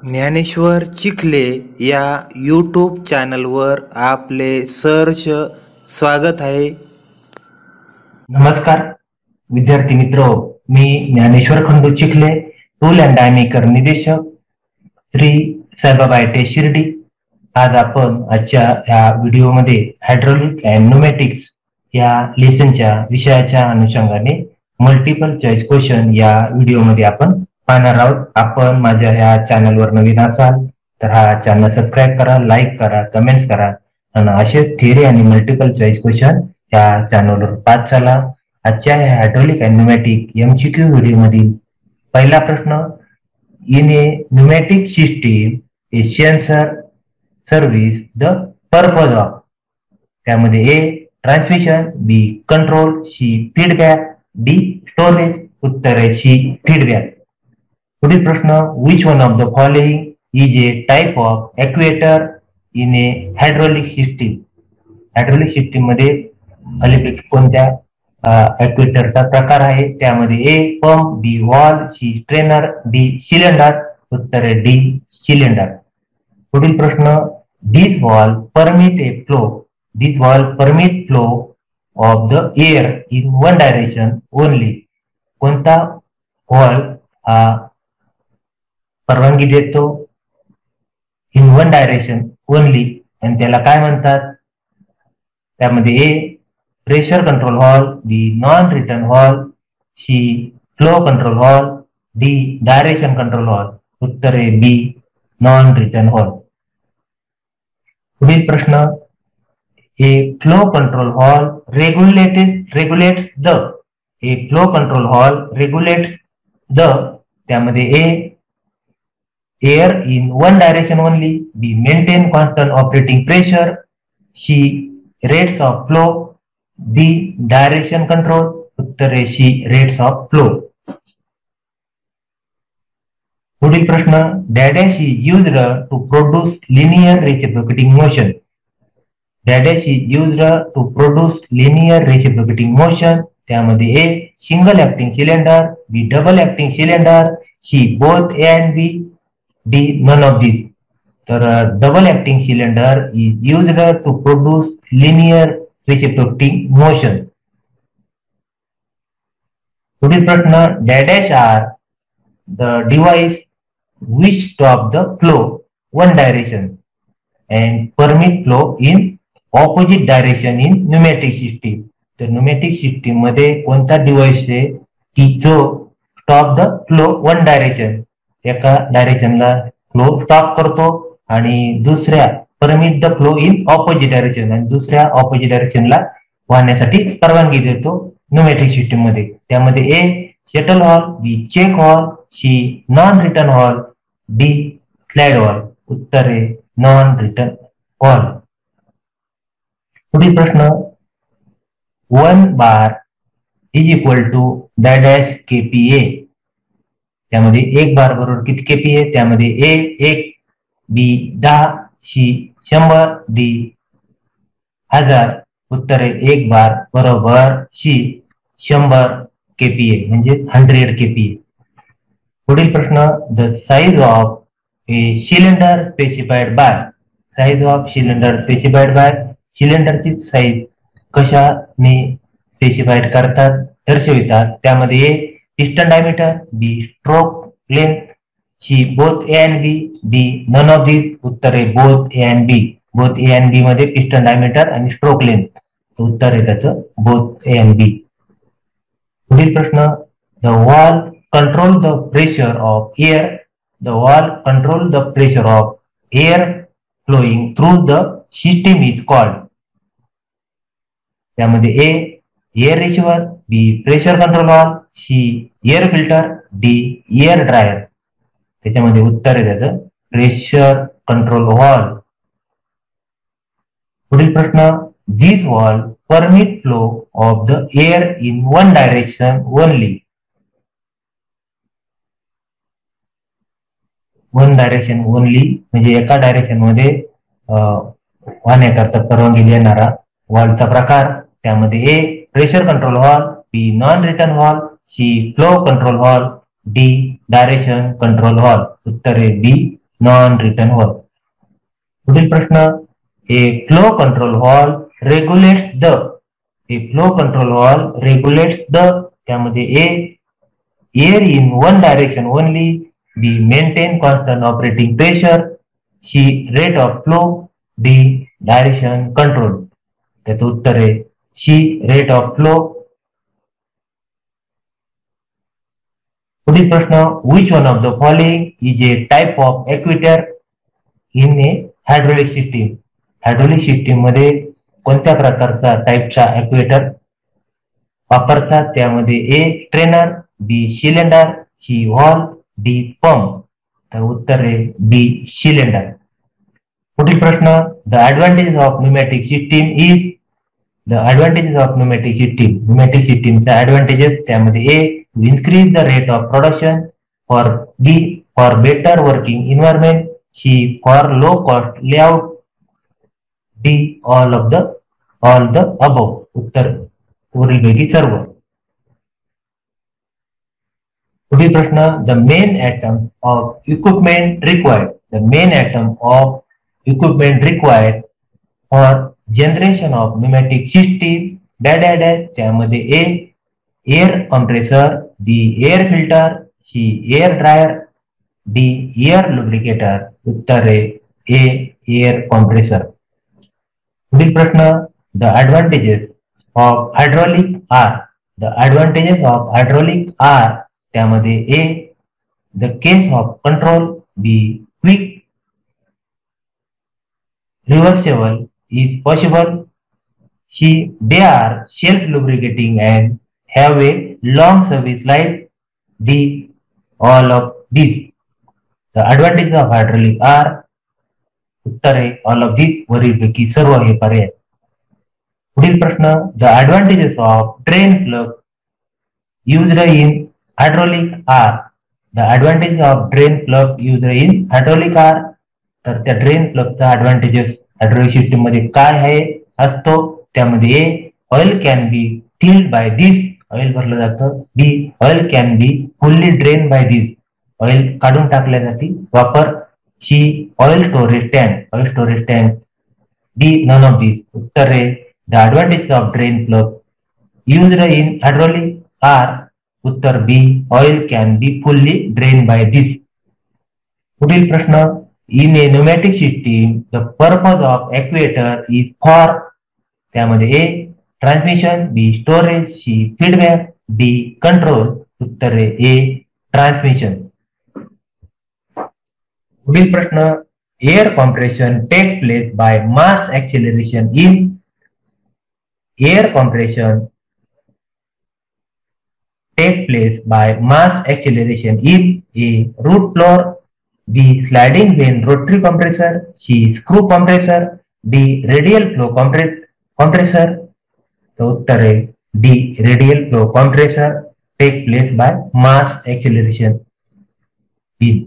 ज्ञानेश्वर चिखले या यूट्यूब चॅनलवर आपले सहर्ष स्वागत आहे. नमस्कार विद्यार्थी मित्र, मी ज्ञानेश्वर खंडू चिखले, टूल अँड डाय मेकर निदेशक, श्री साईबाबा आय.टी.आय. शिर्डी. आज आपण आजच्या या व्हिडिओमध्ये हायड्रोलिक अँड न्यूमॅटिक्स या लेसनच्या विषयाच्या अनुषंगाने मल्टिपल चॉईस क्वेश्चन या व्हिडिओमध्ये आपण पाहणार आहोत. आपण माझ्या या चॅनलवर नवीन असाल तर हा चॅनल सबस्क्राईब करा, लाईक करा, कमेंट्स करा आणि असेच थिअरी आणि मल्टिपल चॉईस क्वेश्चन या चॅनलवर पाहत चला. आजच्या या hydraulic and pneumatic MCQ video मधील पहिला प्रश्न, in a pneumatic system a sensor serves the purpose of. त्यामध्ये A transmission, B control, C feedback, D storage. उत्तर आहे सी फीडबॅक. पुढील प्रश्न, which one of the following is a type of actuator in a hydraulic system. Hydraulic system मध्ये खालीलपैकी कोणत्या ॲक्युएटरचा प्रकार आहे. त्यामध्ये A pump, B valve, C strainer, D cylinder. उत्तर आहे डी सिलेंडर. पुढील प्रश्न, this valve permit a flow. This valve permit flow of the air in one direction only. कोणता व्हॉल्व हा परवानगी देतो इन वन डायरेक्शन ओनली आणि त्याला काय म्हणतात. त्यामध्ये A pressure control valve, B non return valve, C flow control valve, D direction control valve. उत्तर आहे बी नॉन रिटर्न व्हॉल्व. पुढील प्रश्न, a flow control valve regulates the. A flow control valve regulates the. त्यामध्ये A air in one direction only, B maintain constant operating pressure, C rates of flow, D direction control. उत्तर आहे C rates of flow. पुढील प्रश्न, dash dash is used to produce linear reciprocating motion. Dash dash is used to produce linear reciprocating motion. त्यामध्ये A single acting cylinder, B double acting cylinder, C both A and B, D none of this. तर double acting cylinder is used to produce linear reciprocating motion. पुढील प्रश्न, dash dash are the device which stop the flow one direction and permit flow in opposite direction in pneumatic system. तर pneumatic system मध्ये कोणता device आहे की जो stop the flow one direction, एका डायरेक्शनला flow stop करतो आणि दुसऱ्या permit the flow in opposite direction आणि दुसऱ्या ऑपोजिट डायरेक्शनला वाहण्यासाठी परवानगी देतो न्यूमॅटिक सिस्टीम मध्ये. त्यामध्ये A shuttle valve, B check valve, C non return valve, D slide valve. उत्तर आहे नॉन रिटर्न व्हॉल्व. पुढील प्रश्न, 1 bar is equal to dash KPA. त्यामध्ये 1 बार बरोबर किती KPA. त्यामध्ये ए 1, बी 10, सी 100, डी 1000. उत्तर आहे 1 बार बरोबर सी 100 KPA म्हणजे 100 KPA. पुढील प्रश्न, the size of a cylinder specified by. Size of cylinder specified by. सिलेंडरची साइज कशाने स्पेसिफाईड करतात दर्शवितात. त्यामध्ये A piston diameter, B stroke length, C both A and B, D none of this. उत्तर आहे both A and B. Both A and B मध्ये piston diameter आणि stroke length. उत्तर आहे त्याचं बोथ ए अँड बी. पुढील प्रश्न, the valve control the pressure of air. The valve control the pressure of air flowing through the system is called. त्यामध्ये A air receiver, B pressure control valve, C air filter, D air dryer. त्याच्यामध्ये उत्तर आहे त्याचं pressure control valve. पुढील प्रश्न, this valve permit flow of the air in one direction only. One direction only म्हणजे एका direction मध्ये वाहण्याकरता परवानगी देणारा व्हॉल्वचा प्रकार. त्यामध्ये A pressure control valve, B non return valve, C flow control valve, D direction control valve. उत्तर आहे बी नॉन रिटर्न वर्क. पुढील प्रश्न, a flow control valve regulates the. A flow control valve regulates the. त्यामध्ये A air in one direction only, B maintain constant operating pressure, C rate of flow, D direction control. त्याचं उत्तर आहे C rate of flow. पुढील प्रश्न, which one of the following is a type of actuator in a hydraulic system. Hydraulic system मध्ये कोणत्या प्रकारचा टाईपचा actuator वापरतात. त्यामध्ये A strainer, B cylinder, C valve, D pump. तर उत्तर आहे बी सिलेंडर. पुढील प्रश्न, the advantages of pneumatic system is. The advantages of pneumatic system. Pneumatic सिस्टीमचा ऍडव्हान्टेजेस त्यामध्ये A to increase the rate of production, for D for better working environment, C for low cost layout, D all the above. उत्तर वरीलपैकी सर्व. पुढील प्रश्न, the main item of equipment required. The main item of equipment required for generation of pneumatic system dash dash dash. त्यामध्ये A air compressor, B air filter, C air dryer, D air lubricator. उत्तर आहे A air compressor. पुढील प्रश्न, the advantages of hydraulic are. The advantages of hydraulic are. त्यामध्ये A the case of control, B quick reversible is possible, C they are self lubricating and have a long service life, D all of this. The advantages of hydraulic are. उत्तर आहे all of दिस, वरीलपैकी सर्व हे पर्याय. पुढील प्रश्न, the advantages of drain plug used in hydraulic are. The advantages of drain plug used in hydraulic are. तर त्या ड्रेन प्लगचा ऍडव्हान्टेजेस हायड्रॉलिक सिस्टीम मध्ये काय आहे असतो. त्यामध्ये A oil can be filled by this, oil भरलं जातं. B oil can be fully drain by this, oil काढून टाकल्या जाते वापर. C oil storage tank, oil storage tank. D none of this. उत्तर आहे the advantages of drain plug used in hydraulic are. उत्तर B oil can be fully drain by this. पुढील प्रश्न, in a pneumatic system the purpose of actuator is for. त्यामध्ये A transmission, B storage, C feedback, D control. उत्तर आहे A transmission. पुढील प्रश्न, air compression take place by mass acceleration in. Air compression take place by mass acceleration in a root floor, B sliding vane rotary compressor, C screw compressor, D radial flow compressor. तो उत्तर है D radial flow compressor take place by mass acceleration in.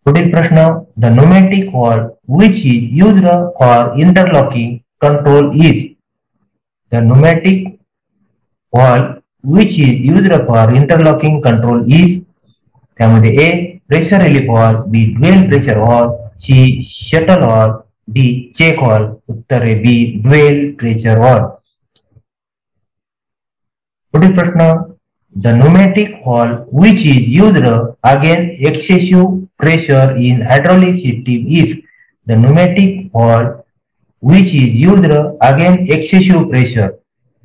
पुढील प्रश्न, the pneumatic valve which is used for interlocking control is. The pneumatic valve which is used for interlocking control is. त्यामध्ये A pressure relief valve, B dual pressure valve, C shuttle valve, D check valve. उत्तर आहे B dual pressure valve. पुढील प्रश्न, the pneumatic valve which is used against excessive pressure in hydraulic system is. The pneumatic valve which is used against excessive pressure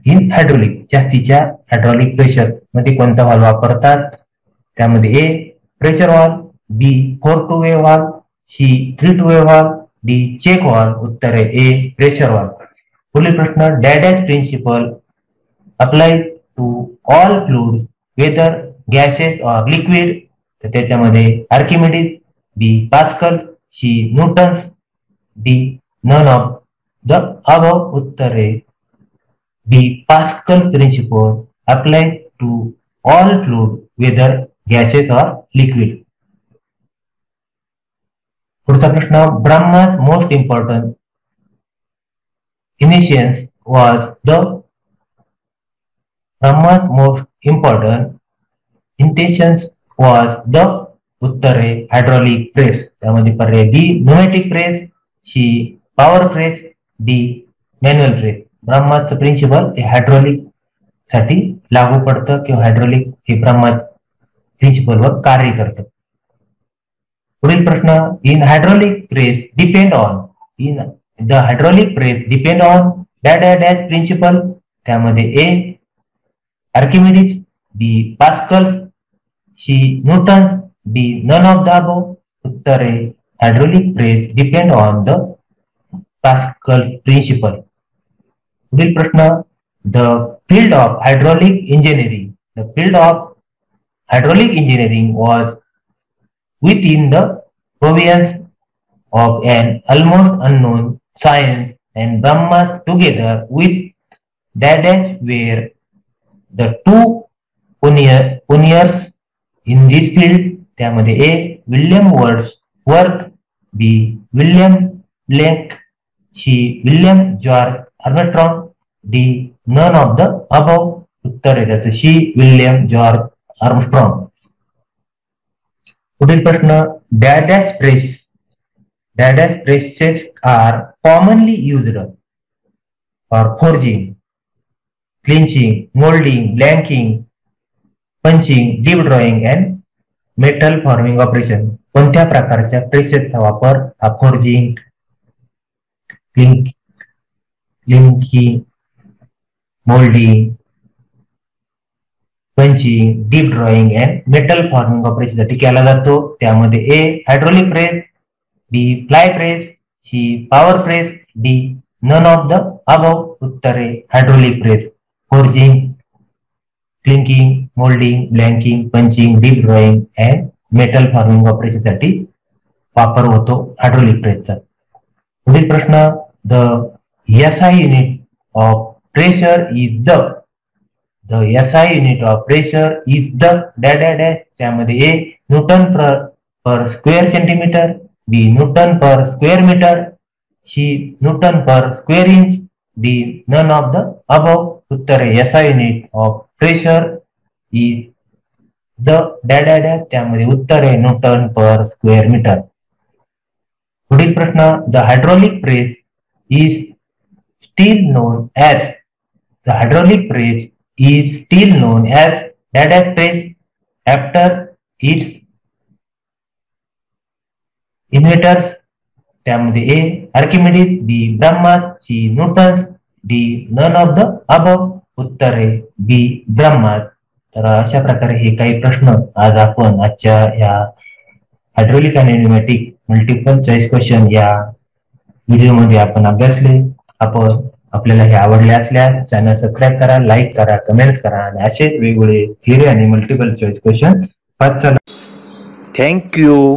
in hydraulic, जास्तीच्या hydraulic pressure मध्ये कोणता valve वापरतात. त्यामध्ये A pressure valve, B 4 two way valve, C 3 two way valve, D check valve. उत्तर आहे A pressure valve. पुढील प्रश्न, dash dash principle apply to all fluids whether gases or liquid. तर त्याच्यामध्ये Archimedes, B Pascal, C Newton's, D none of the above. उत्तर आहे the Pascal principle applies to all fluid, whether gaseous or liquid. पुढचा प्रश्न, Brahma's most important inventions was the. Brahma's most important inventions was the. उत्तर आहे hydraulic press. त्यामध्ये पर्याय B pneumatic press, C power press, D manual press. ब्रह्माचं principle हे hydraulic साठी लागू पडतं किंवा हायड्रॉलिक हे ब्रह्मा प्रिन्सिपलवर कार्य करतं. पुढील प्रश्न, in hydraulic press depend on, in the hydraulic press depend on dash principle. त्यामध्ये A Archimedes, B Pascal's, C Newton's, D none of the above. उत्तर आहे hydraulic press depend on the Pascal's principle. पुढील प्रश्न, the field of hydraulic engineering, the field of hydraulic engineering was within the province of an almost unknown science, and Brahmas together with dash were the two pioneers in this field. त्यामध्ये A William Wordsworth, B William Blank, C William George Armstrong, D none of the above. उत्तर आहे त्याचं C William George Armstrong. पुढील प्रश्न, dash presses are commonly used for forging, clinching, moulding, blanking, punching, deep drawing and metal forming operation. कोणत्या प्रकारच्या प्रेसेसचा वापर हा forging, clinking, moulding, punching, deep drawing and metal forming operation साठी केला जातो. त्यामध्ये A hydraulic press, B fly press, C power press, D none of the above. उत्तर आहे hydraulic press. Forging, clinking, moulding, blanking, punching, deep drawing and metal forming operation साठी वापर होतो hydraulic प्रेसचा. पुढील प्रश्न, the SI unit of pressure is the SI unit of pressure is the dash. त्यामध्ये A newton per square centimetre, B newton per square metre, C newton per square inch, D none of the above. उत्तर आहे SI unit of pressure is the dash. त्यामध्ये उत्तर आहे Newton per square metre. पुढील प्रश्न, the hydraulic press is still known as, the hydraulic press is still known as dash press after its inventors. त्यामध्ये A Archimedes, B Bramah's, C Newton's, D none of the above. उत्तर आहे बी ब्रह्मास. तर अशा प्रकारे हे काही प्रश्न आज आपण आजच्या या हायड्रॉलिक आणि न्यूमॅटिक मल्टिपल चॉईस क्वेश्चन या व्हिडिओमध्ये आपण अभ्यासले. आपल्याला हे आवडले असल्यास चॅनल सबस्क्राईब करा, लाईक करा, कमेंट करा आणि असेच वेगवेगळे थिअरी आणि multiple choice question pass. Thank you.